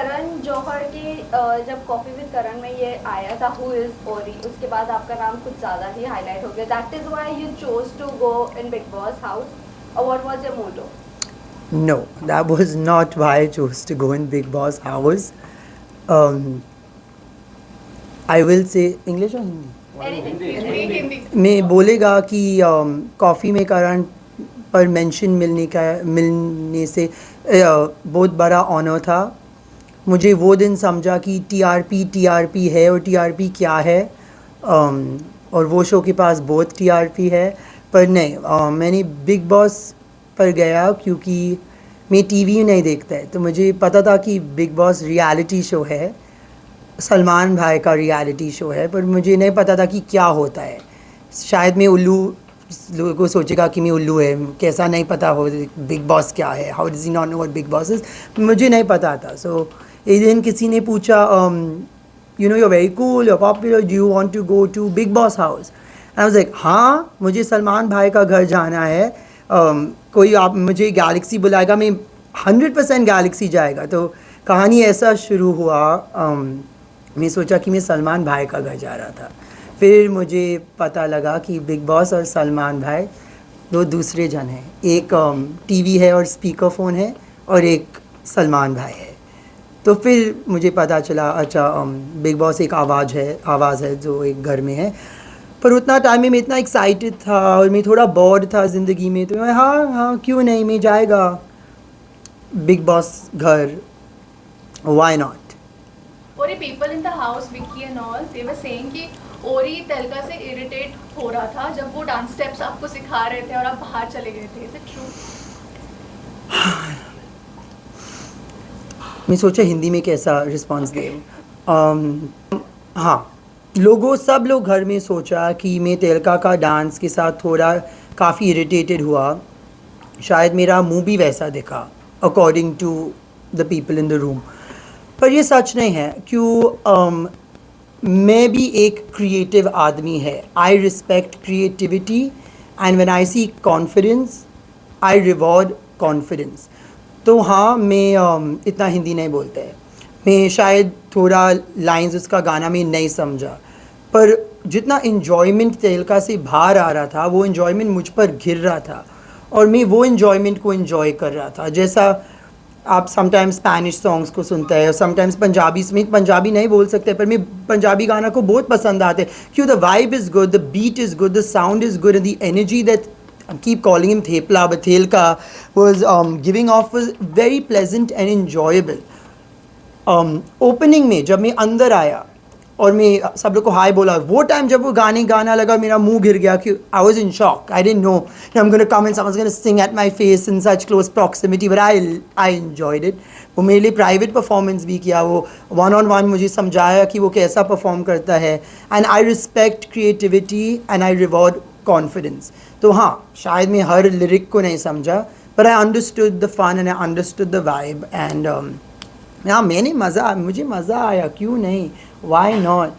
करण जौहर के जब coffee with करण में ये आया था हु इज ओरी, उसके बाद आपका नाम कुछ ज़्यादा ही हाईलाइट हो गया. That is why you chose to go in Bigg boss house, और what was your motto? No, that was not why I chose to go in Big Boss house. Um, I will say English or Hindi? Anything. मैं बोलेगा कि coffee में करण पर mention मिलने से बहुत बड़ा ऑनर था. मुझे वो दिन समझा कि टीआरपी है और टीआरपी क्या है. और वो शो के पास बहुत टीआरपी है. पर नहीं, मैंने बिग बॉस पर गया क्योंकि मैं टीवी नहीं देखता है, तो मुझे पता था कि बिग बॉस रियलिटी शो है, सलमान भाई का रियलिटी शो है, पर मुझे नहीं पता था कि क्या होता है. शायद मैं उल्लू, लोगों को सोचेगा कि मैं उल्लू है, कैसा नहीं पता हो बिग बॉस क्या है, how does he not know what big boss is. मुझे नहीं पता था. सो एक दिन किसी ने पूछा, you know, you are very cool, you are popular, do you want to go to Bigg boss house? I was like, हाँ, मुझे सलमान भाई का घर जाना है. कोई आप मुझे गैलेक्सी बुलाएगा, मैं 100% गैलेक्सी जाएगा. तो कहानी ऐसा शुरू हुआ. मैं सोचा कि मैं सलमान भाई का घर जा रहा था. फिर मुझे पता लगा कि बिग बॉस और सलमान भाई दो दूसरे जन हैं. एक टीवी है और स्पीकर फ़ोन है, और एक सलमान भाई है. तो फिर मुझे पता चला, अच्छा, बिग बॉस एक आवाज़ है जो एक घर में है. पर उतना टाइम में मैं इतना एक्साइटेड था और मैं थोड़ा बोर्ड था ज़िंदगी में, तो मैं हाँ क्यों नहीं, मैं जाएगा बिग बॉस घर, why not. Ori, people in the house, Vicky and all, they were saying कि ओरी तेलका से इरिटेट हो रहा था जब वो डांस स्टेप्स आपको सिखा रहे थे और आप बाहर चले गए थे. Is it true? मैं सोचा हिंदी में कैसा रिस्पॉन्स दे. हाँ, सब लोग घर में सोचा कि मैं तेलका का डांस के साथ थोड़ा काफ़ी इरिटेटेड हुआ. शायद मेरा मुंह भी वैसा दिखा according to the people in the room. पर ये सच नहीं है, क्यों. मैं भी एक क्रिएटिव आदमी है. I respect creativity, and when I see confidence, I reward confidence. तो हाँ, मैं इतना हिंदी नहीं बोलता है. मैं शायद थोड़ा लाइंस उसका गाना में नहीं समझा, पर जितना इन्जॉयमेंट तेलका से बाहर आ रहा था, वो इन्जॉयमेंट मुझ पर गिर रहा था, और मैं वो इन्जॉयमेंट को इन्जॉय कर रहा था. जैसा आप समटाइम्स स्पैनिश सॉन्ग्स को सुनते हैं, और समटाइम्स पंजाबी में, पंजाबी नहीं बोल सकते, पर मैं पंजाबी गाना को बहुत पसंद आते हैं. क्यों, the vibe is good, the beat is good, the sound is good, and the energy that I keep calling him Thepla, but Thelka was giving off was very pleasant and enjoyable. Opening में जब मैं अंदर आया और मैं सब लोग को हाय बोला, वो टाइम जब वो गाना लगा, मेरा मुंह गिर गया कि I was in shock. I didn't know I'm going to come and someone's going to sing at my face in such close proximity, but I enjoyed it. वो मेरे लिए प्राइवेट परफॉर्मेंस भी किया, वो वन ऑन वन मुझे समझाया कि वो कैसा परफॉर्म करता है. And I respect creativity and I reward confidence. तो हाँ, शायद मैं हर लिरिक को नहीं समझा, पर I understood the fun and I understood the vibe. And हाँ, मुझे मज़ा आया, क्यों नहीं, वाई नॉट.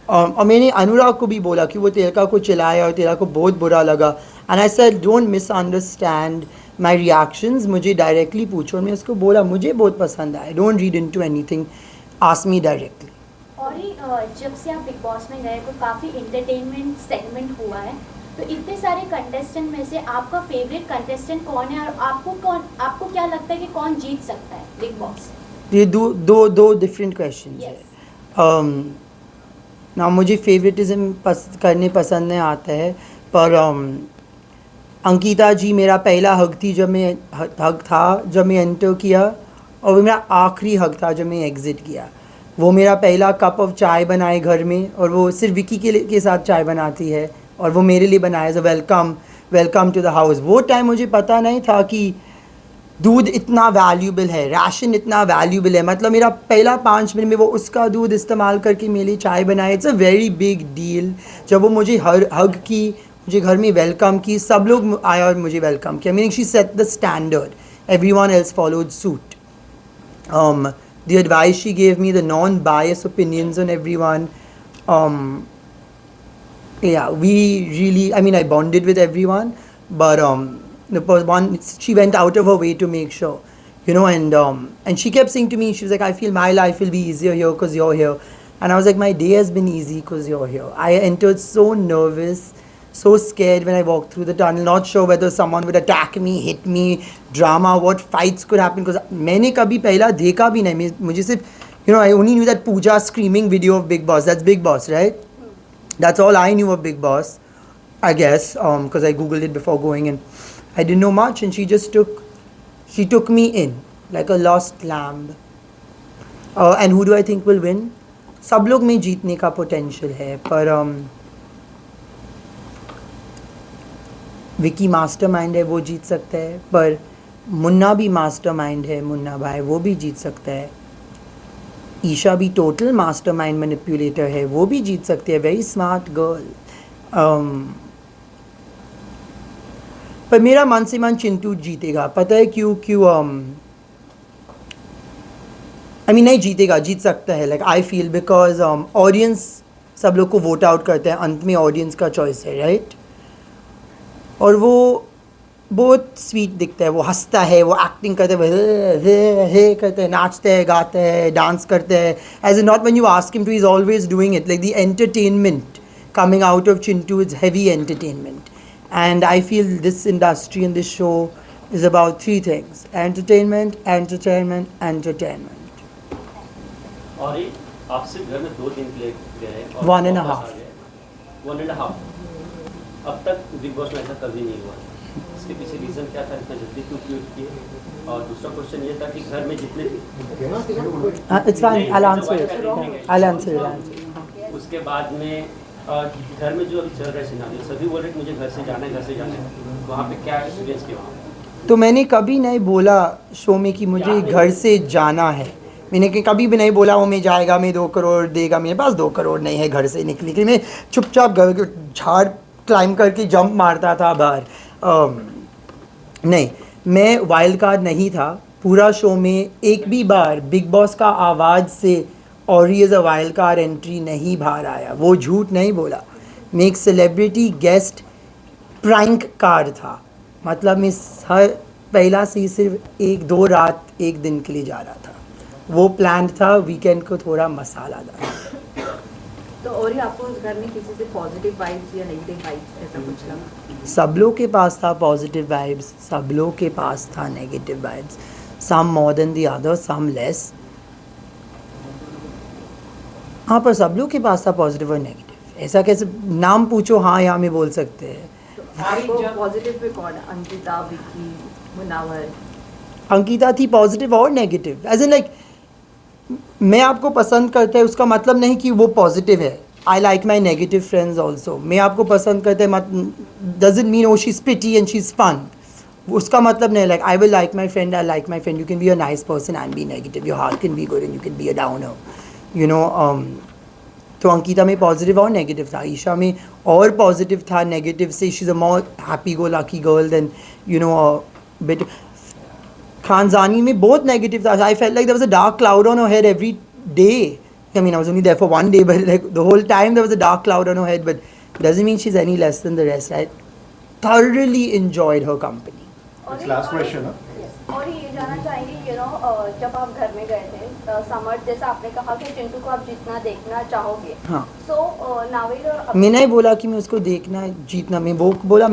और मैंने अनुराग को भी बोला कि वो तेलका को चिल्लाया और तेलका को बहुत बुरा लगा. And I said, don't misunderstand my reactions, मुझे डायरेक्टली पूछो. और मैं उसको बोला, मुझे बहुत पसंद आया, don't read into anything, ask me directly. और जब से आप बिग बॉस में गए तो काफ़ी इंटरटेनमेंट सेगमेंट हुआ है, तो इतने सारे कंटेस्टेंट में से आपका फेवरेट कंटेस्टेंट कौन है, और आपको क्या लगता है कि कौन जीत सकता है बिग बॉस? ये दो डिफरेंट क्वेश्चन है. ना, मुझे फेवरेटिज्म करने पसंद नहीं आता है, पर अंकिता जी मेरा पहला हक था जब मैं एंटर किया, और वो मेरा आखिरी हक था जब मैं एग्ज़िट किया. वो मेरा पहला कप ऑफ चाय बनाए घर में, और वो सिर्फ विकी के साथ चाय बनाती है, और वो मेरे लिए बनाया as a welcome to the house. वो टाइम मुझे पता नहीं था कि दूध इतना वैल्यूबल है, राशन इतना वैल्यूबल है. मतलब मेरा पहला 5 मिनट में वो उसका दूध इस्तेमाल करके मेरे लिए चाय बनाए. It's a very big deal. जब वो मुझे हग की, मुझे घर में वेलकम की, सब लोग आया और मुझे वेलकम किया. Meaning she said the standard, everyone else followed suit. The advice she gave me, the non-biased opinions on everyone. Yeah, we really, I mean, I bonded with everyone, but she went out of her way to make sure you know, and she kept saying to me, she was like, I feel my life will be easier here because you're here. And I was like, my day has been easy because you're here. I entered so nervous, so scared when I walked through the tunnel, not sure whether someone would attack me, hit me, drama, what fights could happen, because मैंने कभी पहला देखा भी नहीं, मुझे सिर्फ, you know, I only knew that Pooja screaming video of Big Boss. That's Big Boss, right? That's all I knew of Big Boss, I guess, because I googled it before going, and I didn't know much, and she took me in like a lost lamb. And who do I think will win? सब लोग में जीतने का potential है, पर Vicky mastermind है, वो जीत सकता है, पर मुन्ना भी मास्टरमाइंड है, मुन्ना भाई, वो भी जीत सकता है. ईशा भी टोटल मास्टरमाइंड मैनिपुलेटर है, वो भी जीत सकती है, वेरी स्मार्ट गर्ल. पर मेरा मन से मन चिंटू जीतेगा. पता है क्यों? आई मीन नहीं जीतेगा, जीत सकता है, like I feel, because audience सब लोग को वोट आउट करते हैं, अंत में ऑडियंस का चॉइस है, राइट? और वो बहुत स्वीट दिखता है, वो हंसता है, वो एक्टिंग करते है, हे करते हैं, नाचते हैं, गाते हैं, डांस करते हैं. As a not when you ask him to, he is always doing it. Like the entertainment coming out of Chintu is heavy entertainment, and I feel this industry and this show is about three things: entertainment, entertainment, entertainment. और ये आप सिर्फ घर में 2 दिन के लिए गए और 1.5. 1.5. अब तक बिग बॉस में ऐसा कभी नहीं हुआ. इसके पीछे रीज़न क्या था, इतना जल्दी क्यों क्यूट किए? और दूसरा क्वेश्चन ये था कि घर में जितने It's fine. I'll answer it. I'll answer it. उसके बाद में घर में जो अभी चल रहे सिनारियो, सभी बोल रहे कि मुझे घर से जाना है, वहाँ पे क्या एक्सपीरियंस किया वहाँ पे? तो मैंने कभी नहीं बोला शो में कि मुझे घर से जाना है. मैंने कभी भी नहीं बोला वो मैं जाएगा, मैं 2 करोड़ देगा, मेरे पास 2 करोड़ नहीं है घर से निकलने के लिए. मैं चुपचाप घर झाड़ क्लाइंब करके जंप मारता था बाहर. नहीं, मैं वाइल्ड कार्ड नहीं था पूरा शो में. एक भी बार बिग बॉस का आवाज़ से और ही as a wild card entry नहीं बाहर आया. वो झूठ नहीं बोला. मैं एक सेलिब्रिटी गेस्ट प्रैंक कार्ड था. मतलब मैं हर पहला से ही सिर्फ 1-2 रात 1 दिन के लिए जा रहा था. वो प्लान था, वीकेंड को थोड़ा मसाला डाला. तो और ही आपको उस घर में किसी से पॉजिटिव वाइब्स या नेगेटिव वाइब्स ऐसा कुछ लगा? सब लोग के पास था पॉजिटिव वाइब्स, सब लोग के पास था negative vibes. Some more than the other, some less. हाँ, पर सब लोग के पास था पॉजिटिव और नेगेटिव. ऐसा कैसे नाम पूछो, हाँ यहाँ में बोल सकते हैं. आपको पॉजिटिव पे कौन? अंकिता, विक्की, मुनावर? अंकिता थी पॉजिटिव और नेगेटिव. एज इन लाइक मैं आपको पसंद करता है उसका मतलब नहीं कि वो पॉजिटिव है. I like my negative friends also. मैं आपको पसंद करता है doesn't mean oh she is pretty and she is fun. उसका मतलब नहीं. Like I will like my friend, I like my friend. You can be a nice person and be negative. Your heart can be good and you can be a downer, you know. तो अंकिता में positive और negative था. ईशा में और positive था. Negative से she is a more happy go lucky girl than, you know, bit. खानजानी में बहुत नेगेटिव था. I felt like there was a dark cloud on her head every day. I mean, I was only there for 1 day, but like the whole time there was a dark cloud on her head. But doesn't mean she's any less than the rest. I thoroughly enjoyed her company. और last question. और ये जानना चाहेंगे, you know, जब आप घर में गए थे समर, जैसा आपने कहा कि चिंटू को आप जितना देखना चाहोगे. हाँ. सो नावेद और मैंने नहीं बोला कि मैं उसको देखना जीतना. मैं बोला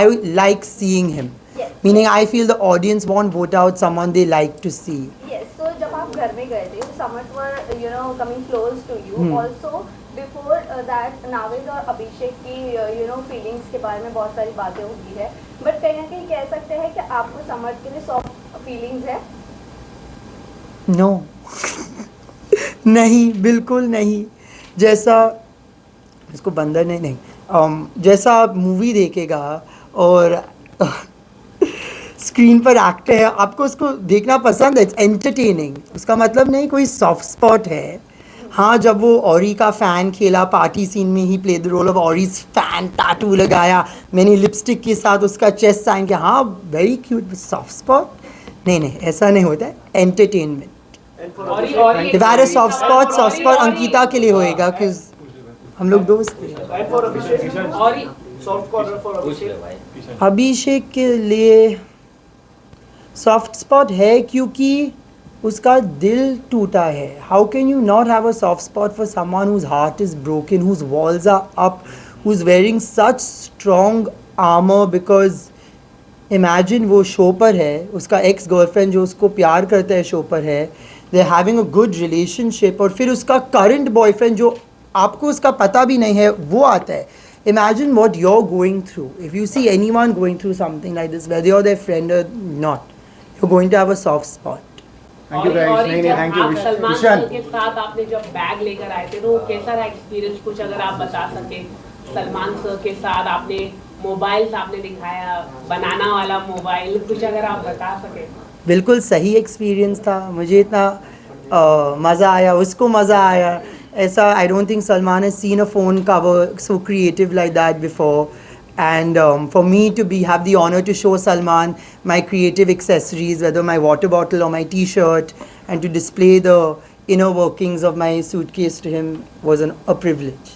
I like seeing him. Yes. Meaning I feel the audience won't vote out someone they like to see. Yes, so जब आप घर में गए थे, summer were, you know, coming close to you. Also before that Naved और अभिषेक की, you know, feelings के बारे में बहुत सारी बातें होती है. But कहीं ना कहीं कह सकते हैं कि आपको समर के लिए soft feelings है? No. नहीं, बिल्कुल नहीं. जैसा इसको बंदर नहीं जैसा आप मूवी देखेगा और स्क्रीन पर एक्टर है, आपको उसको देखना पसंद है. It's entertaining. उसका मतलब नहीं कोई सॉफ्ट स्पॉट है. हाँ, जब वो ऑरी का फ़ैन खेला पार्टी सीन में, he play the role of Orry's fan, tattoo लगाया, मैंने लिपस्टिक के साथ उसका चेस्ट साइन किया. हाँ, वेरी क्यूट. सॉफ्ट स्पॉट नहीं, ऐसा नहीं होता है. Entertainment. If I had a soft spot Ankita के लिए होएगा, क्योंकि हम लोग दोस्त थे. अभिषेक के लिए सॉफ्ट स्पॉट है क्योंकि उसका दिल टूटा है. How can you not have a soft spot for someone whose heart is broken, whose walls are up, who's wearing such strong armour? Because imagine वो शो पर है, उसका एक्स गर्लफ्रेंड जो उसको प्यार करता है शो पर है, they are having a good relationship, और फिर उसका करंट बॉयफ्रेंड जो आपको उसका पता भी नहीं है वो आता है. Imagine what you're going through. If you see anyone going through something like this, whether you're their friend or not, you're going to have a soft spot. Thank you guys. नहीं नहीं, थैंक आप Salman you. Sir के साथ आपने जब bag लेकर आए थे तो वो कैसा रहा एक्सपीरियंस, कुछ अगर आप बता सके. सलमान सर के साथ आपने मोबाइल्स आपने दिखाया, बनाना वाला मोबाइल, कुछ अगर आप बता सके. बिल्कुल सही एक्सपीरियंस था. मुझे इतना मज़ा आया, उसको मज़ा आया. ऐसा I don't think Salman has seen a phone cover so creative like that before. And for me to have the honor to show Salman my creative accessories, whether my water bottle or my t-shirt, and to display the inner workings of my suitcase to him was a privilege.